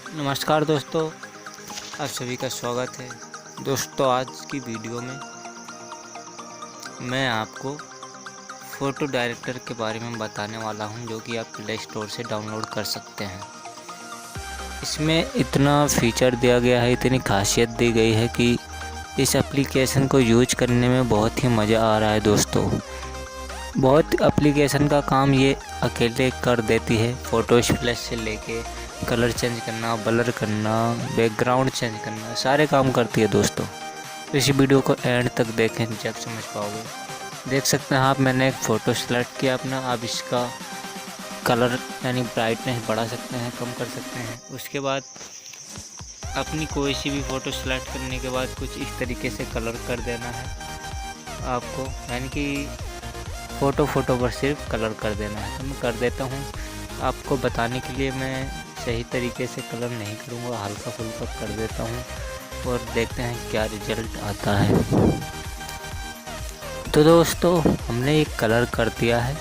नमस्कार दोस्तों, आप सभी का स्वागत है। दोस्तों, आज की वीडियो में मैं आपको फ़ोटो डायरेक्टर के बारे में बताने वाला हूं, जो कि आप प्ले स्टोर से डाउनलोड कर सकते हैं। इसमें इतना फीचर दिया गया है, इतनी खासियत दी गई है कि इस एप्लीकेशन को यूज करने में बहुत ही मज़ा आ रहा है। दोस्तों, बहुत एप्लीकेशन का काम ये अकेले कर देती है। फ़ोटो स्प्लैश से लेके कलर चेंज करना, ब्लर करना, बैकग्राउंड चेंज करना, सारे काम करती है। दोस्तों, इस वीडियो को एंड तक देखें जब समझ पाओगे। देख सकते हैं आप, मैंने एक फ़ोटो सेलेक्ट किया अपना। आप इसका कलर यानी ब्राइटनेस बढ़ा सकते हैं, कम कर सकते हैं। उसके बाद अपनी कोई सी भी फ़ोटो सेलेक्ट करने के बाद कुछ इस तरीके से कलर कर देना है आपको, यानी कि फ़ोटो पर सिर्फ कलर कर देना है। तो मैं कर देता हूँ आपको बताने के लिए। मैं सही तरीके से कलर नहीं करूँगा, हल्का फुल्का कर देता हूँ और देखते हैं क्या रिजल्ट आता है। तो दोस्तों, हमने एक कलर कर दिया है।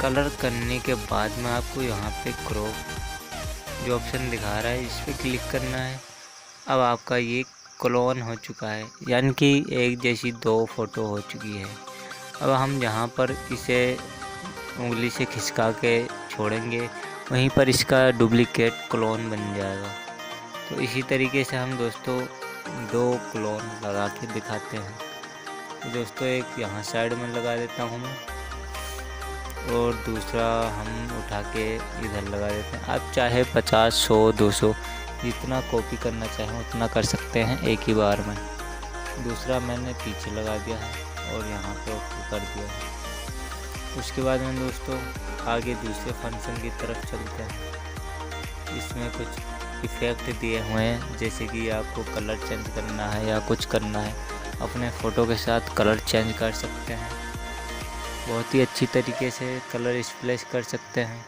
कलर करने के बाद में आपको यहाँ पे क्रॉप जो ऑप्शन दिखा रहा है, इस पर क्लिक करना है। अब आपका ये क्लोन हो चुका है, यानी कि एक जैसी दो फ़ोटो हो चुकी है। अब हम जहाँ पर इसे उंगली से खिसका के छोड़ेंगे, वहीं पर इसका डुप्लीकेट क्लोन बन जाएगा। तो इसी तरीके से हम दोस्तों दो क्लोन लगा के दिखाते हैं। तो दोस्तों, एक यहाँ साइड में लगा देता हूँ मैं, और दूसरा हम उठा के इधर लगा देते हैं। आप चाहे 50, 100, 200 जितना कॉपी करना चाहें उतना कर सकते हैं एक ही बार में। दूसरा मैंने पीछे लगा दिया है और यहाँ पे कर दिया है। उसके बाद में दोस्तों आगे दूसरे फंक्शन की तरफ चलते हैं। इसमें कुछ इफ़ेक्ट दिए हुए हैं, जैसे कि आपको कलर चेंज करना है या कुछ करना है, अपने फ़ोटो के साथ कलर चेंज कर सकते हैं। बहुत ही अच्छी तरीके से कलर स्प्लैश कर सकते हैं।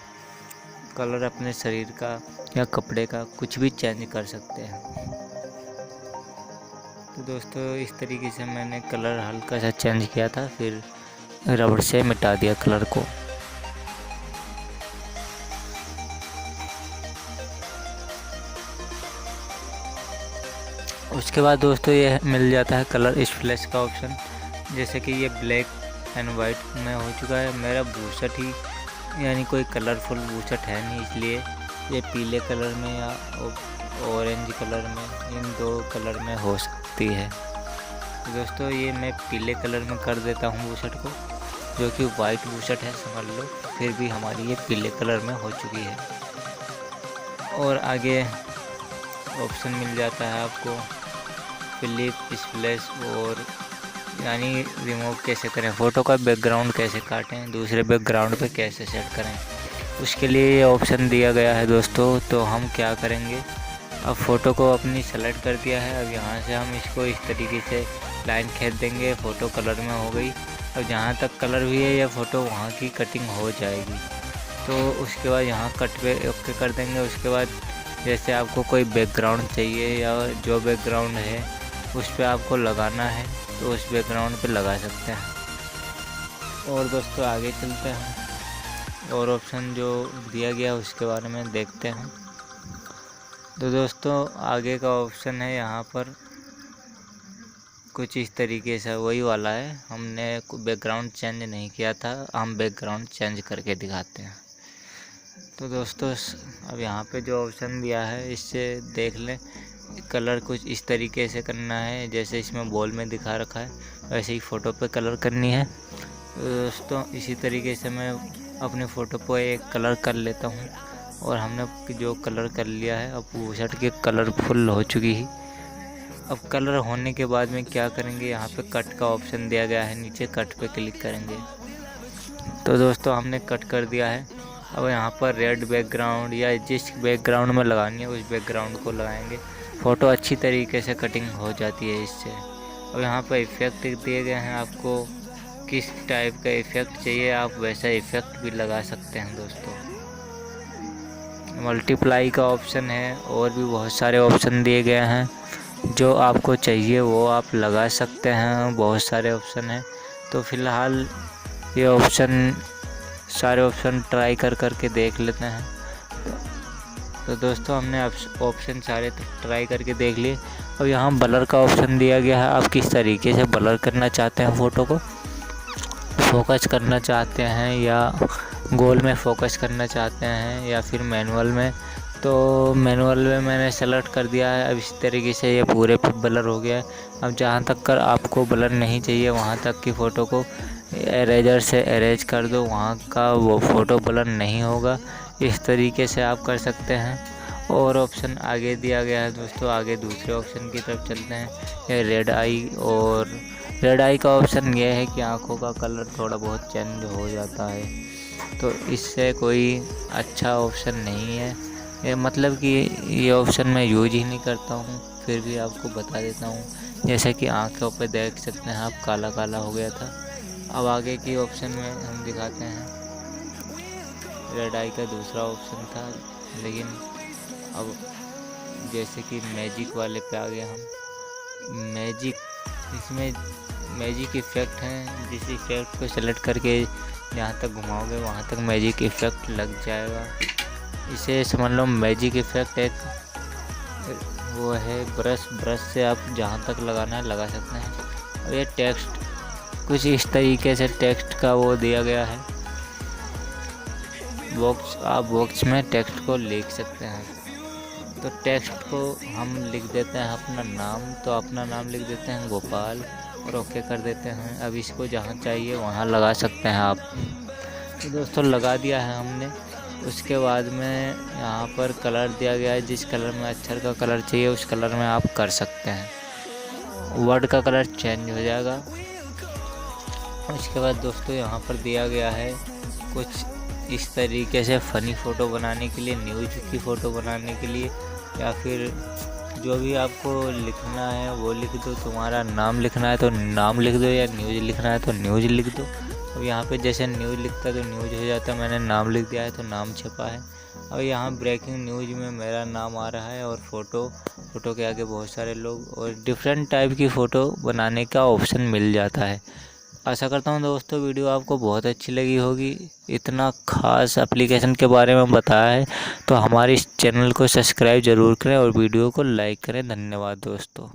कलर अपने शरीर का या कपड़े का कुछ भी चेंज कर सकते हैं। तो दोस्तों, इस तरीके से मैंने कलर हल्का सा चेंज किया था, फिर रबड़ से मिटा दिया कलर को। उसके बाद दोस्तों ये मिल जाता है कलर स्प्लैश का ऑप्शन। जैसे कि ये ब्लैक एंड वाइट में हो चुका है। मेरा बूशट ही यानी कोई कलरफुल बूशट है नहीं, इसलिए ये पीले कलर में या ऑरेंज कलर में, इन दो कलर में हो सकती है। दोस्तों, ये मैं पीले कलर में कर देता हूँ बूशट को, जो कि वाइट बूशट है समझ लो, फिर भी हमारी ये पीले कलर में हो चुकी है। और आगे ऑप्शन मिल जाता है आपको फ्लिप स्प्लैश, और यानी रिमूव कैसे करें, फ़ोटो का बैकग्राउंड कैसे काटें, दूसरे बैकग्राउंड पे कैसे सेट करें, उसके लिए ये ऑप्शन दिया गया है। दोस्तों, तो हम क्या करेंगे, अब फ़ोटो को अपनी सेलेक्ट कर दिया है। अब यहाँ से हम इसको इस तरीके से लाइन खींच देंगे, फ़ोटो कलर में हो गई। अब जहाँ तक कलर हुई है या फ़ोटो वहाँ की कटिंग हो जाएगी। तो उसके बाद यहाँ कट पे ओके कर देंगे। उसके बाद जैसे आपको कोई बैकग्राउंड चाहिए या जो बैकग्राउंड है उस पर आपको लगाना है, तो उस बैकग्राउंड पे लगा सकते हैं। और दोस्तों, आगे चलते हैं और ऑप्शन जो दिया गया उसके बारे में देखते हैं। तो दोस्तों, आगे का ऑप्शन है यहाँ पर कुछ इस तरीके से वही वाला है। हमने बैकग्राउंड चेंज नहीं किया था, हम बैकग्राउंड चेंज करके दिखाते हैं। तो दोस्तों, अब यहाँ पे जो ऑप्शन दिया है इससे देख लें। कलर कुछ इस तरीके से करना है, जैसे इसमें बॉल में दिखा रखा है वैसे ही फ़ोटो पे कलर करनी है। तो दोस्तों, इसी तरीके से मैं अपने फ़ोटो पे एक कलर कर लेता हूँ। और हमने जो कलर कर लिया है, अब बूशट के कलरफुल हो चुकी है। अब कलर होने के बाद में क्या करेंगे, यहाँ पे कट का ऑप्शन दिया गया है, नीचे कट पे क्लिक करेंगे। तो दोस्तों, हमने कट कर दिया है। अब यहाँ पर रेड बैकग्राउंड या जिस बैकग्राउंड में लगानी है उस बैकग्राउंड को लगाएंगे। फ़ोटो अच्छी तरीके से कटिंग हो जाती है इससे। अब यहाँ पर इफ़ेक्ट दिए गए हैं, आपको किस टाइप का इफ़ेक्ट चाहिए आप वैसा इफ़ेक्ट भी लगा सकते हैं। दोस्तों, मल्टीप्लाई का ऑप्शन है, और भी बहुत सारे ऑप्शन दिए गए हैं। जो आपको चाहिए वो आप लगा सकते हैं, बहुत सारे ऑप्शन हैं। तो फ़िलहाल ये सारे ऑप्शन ट्राई कर के देख लेते हैं। तो दोस्तों हमने ऑप्शन सारे ट्राई करके देख लिए। अब यहाँ ब्लर का ऑप्शन दिया गया है, आप किस तरीके से ब्लर करना चाहते हैं, फ़ोटो को फोकस करना चाहते हैं या गोल में फोकस करना चाहते हैं या फिर मैनुअल में। तो मैनुअल में मैंने सेलेक्ट कर दिया है। अब इस तरीके से ये पूरे पे ब्लर हो गया है। अब जहाँ तक कर आपको ब्लर नहीं चाहिए वहाँ तक की फ़ोटो को इरेजर से इरेज कर दो, वहाँ का वो फ़ोटो ब्लर नहीं होगा। इस तरीके से आप कर सकते हैं। और ऑप्शन आगे दिया गया है दोस्तों, आगे दूसरे ऑप्शन की तरफ चलते हैं। ये रेड आई, और रेड आई का ऑप्शन ये है कि आँखों का कलर थोड़ा बहुत चेंज हो जाता है, तो इससे कोई अच्छा ऑप्शन नहीं है। ये मतलब कि ये ऑप्शन मैं यूज ही नहीं करता हूँ, फिर भी आपको बता देता हूँ। जैसे कि आँखों पे देख सकते हैं आप, काला काला हो गया था। अब आगे की ऑप्शन में हम दिखाते हैं। रेड आई का दूसरा ऑप्शन था, लेकिन अब जैसे कि मैजिक वाले पे आ गए हम। मैजिक, इसमें मैजिक इफ़ेक्ट हैं, जिस इफ़ेक्ट को सेलेक्ट करके जहाँ तक घुमाओगे वहाँ तक मैजिक इफ़ेक्ट लग जाएगा। इसे समझ लो मैजिक इफ़ेक्ट एक वो है, ब्रश से आप जहाँ तक लगाना है लगा सकते हैं। अब ये टेक्स्ट कुछ इस तरीके से टेक्स्ट का वो दिया गया है बॉक्स, आप बॉक्स में टेक्स्ट को लिख सकते हैं। तो टेक्स्ट को हम लिख देते हैं अपना नाम, तो अपना नाम लिख देते हैं गोपाल और ओके कर देते हैं। अब इसको जहाँ चाहिए वहाँ लगा सकते हैं आप। तो दोस्तों लगा दिया है हमने। उसके बाद में यहाँ पर कलर दिया गया है, जिस कलर में अक्षर का कलर चाहिए उस कलर में आप कर सकते हैं। वर्ड का कलर चेंज हो जाएगा। उसके बाद दोस्तों यहाँ पर दिया गया है कुछ इस तरीके से फ़नी फ़ोटो बनाने के लिए, न्यूज़ की फ़ोटो बनाने के लिए, या फिर जो भी आपको लिखना है वो लिख दो। तुम्हारा नाम लिखना है तो नाम लिख दो, या न्यूज़ लिखना है तो न्यूज़ लिख दो। अब यहाँ पे जैसे न्यूज़ लिखता है तो न्यूज़ हो जाता है, मैंने नाम लिख दिया है तो नाम छपा है। अब यहाँ ब्रेकिंग न्यूज़ में मेरा नाम आ रहा है और फ़ोटो के आगे बहुत सारे लोग, और डिफरेंट टाइप की फ़ोटो बनाने का ऑप्शन मिल जाता है। आशा करता हूँ दोस्तों वीडियो आपको बहुत अच्छी लगी होगी। इतना ख़ास एप्लीकेशन के बारे में बताया है तो हमारे इस चैनल को सब्सक्राइब ज़रूर करें और वीडियो को लाइक करें। धन्यवाद दोस्तों।